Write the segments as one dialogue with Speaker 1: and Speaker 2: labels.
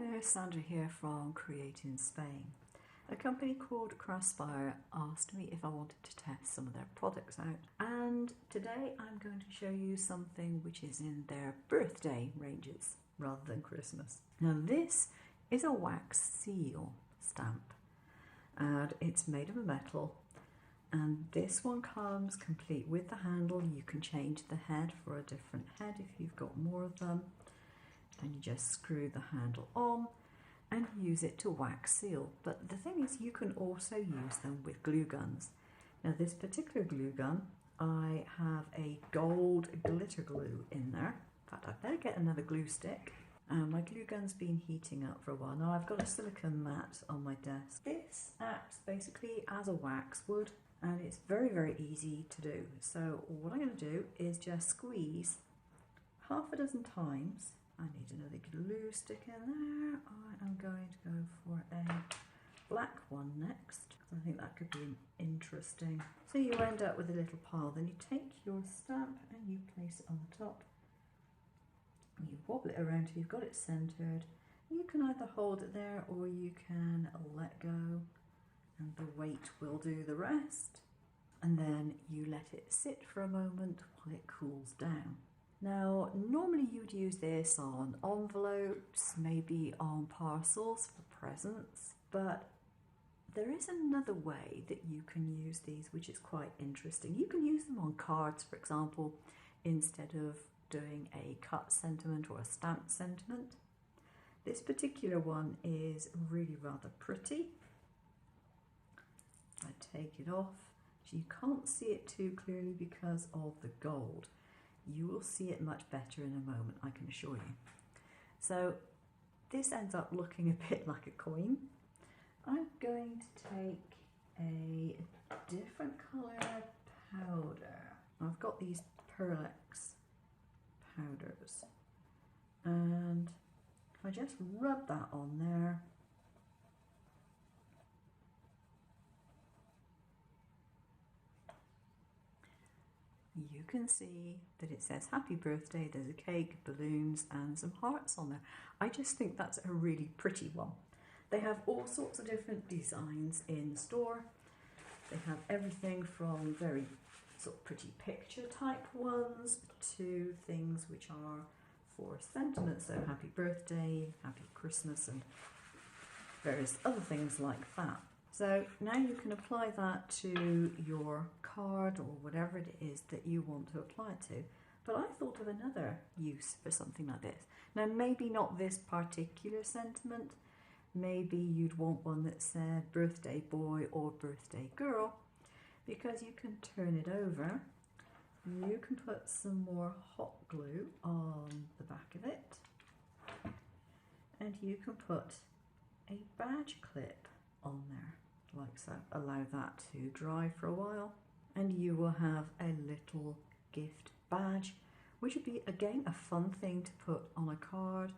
Speaker 1: there, Sandra here from Create in Spain. A company called Craspire asked me if I wanted to test some of their products out, and today I'm going to show you something which is in their birthday ranges rather than Christmas. Now this is a wax seal stamp and it's made of a metal, and this one comes complete with the handle. You can change the head for a different head if you've got more of them, and you just screw the handle on and use it to wax seal. But the thing is, you can also use them with glue guns. Now this particular glue gun, I have a gold glitter glue in there. In fact, I better get another glue stick. My glue gun's been heating up for a while. Now I've got a silicone mat on my desk. This acts basically as a wax would, and it's very, very easy to do. So what I'm going to do is just squeeze half a dozen times. I need another glue stick in there. I am going to go for a black one next, because I think that could be interesting. So you end up with a little pile. Then you take your stamp and you place it on the top. You wobble it around till you've got it centered. You can either hold it there or you can let go, and the weight will do the rest. And then you let it sit for a moment while it cools down. Now, normally you would use this on envelopes, maybe on parcels for presents, but there is another way that you can use these, which is quite interesting. You can use them on cards, for example, instead of doing a cut sentiment or a stamped sentiment. This particular one is really rather pretty. I take it off, so you can't see it too clearly because of the gold. You will see it much better in a moment, I can assure you. So this ends up looking a bit like a coin. I'm going to take a different colour powder. I've got these Pearl-Ex powders, and if I just rub that on there, you can see that it says happy birthday. There's a cake, balloons and some hearts on there. I just think that's a really pretty one. They have all sorts of different designs in store. They have everything from very sort of pretty picture type ones to things which are for sentiments, so happy birthday, happy Christmas and various other things like that. So now you can apply that to your card or whatever it is that you want to apply it to. But I thought of another use for something like this. Now maybe not this particular sentiment. Maybe you'd want one that said birthday boy or birthday girl, because you can turn it over. You can put some more hot glue on the back of it, and you can put a badge clip on there like so. Allow that to dry for a while and you will have a little gift badge, which would be again a fun thing to put on a card,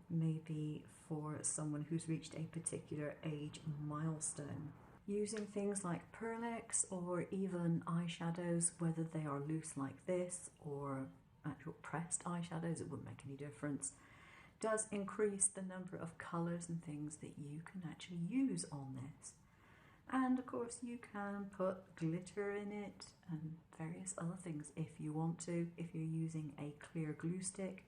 Speaker 1: maybe for someone who's reached a particular age milestone. Using things like Pearl-Ex or even eyeshadows, whether they are loose like this or actual pressed eyeshadows, it wouldn't make any difference, does increase the number of colours and things that you can actually use on this. And of course you can put glitter in it and various other things if you want to. If you're using a clear glue stick,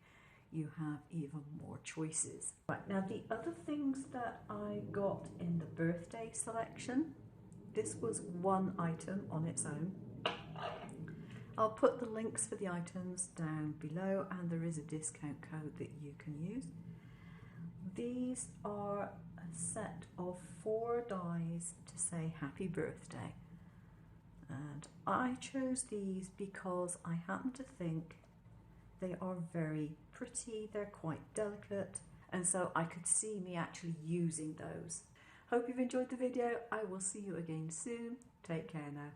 Speaker 1: you have even more choices. Right, now the other things that I got in the birthday selection, this was one item on its own. I'll put the links for the items down below, and there is a discount code that you can use. These are a set of 4 dies to say happy birthday, and I chose these because I happen to think they are very pretty, they're quite delicate, and so I could see me actually using those. Hope you've enjoyed the video. I will see you again soon. Take care now.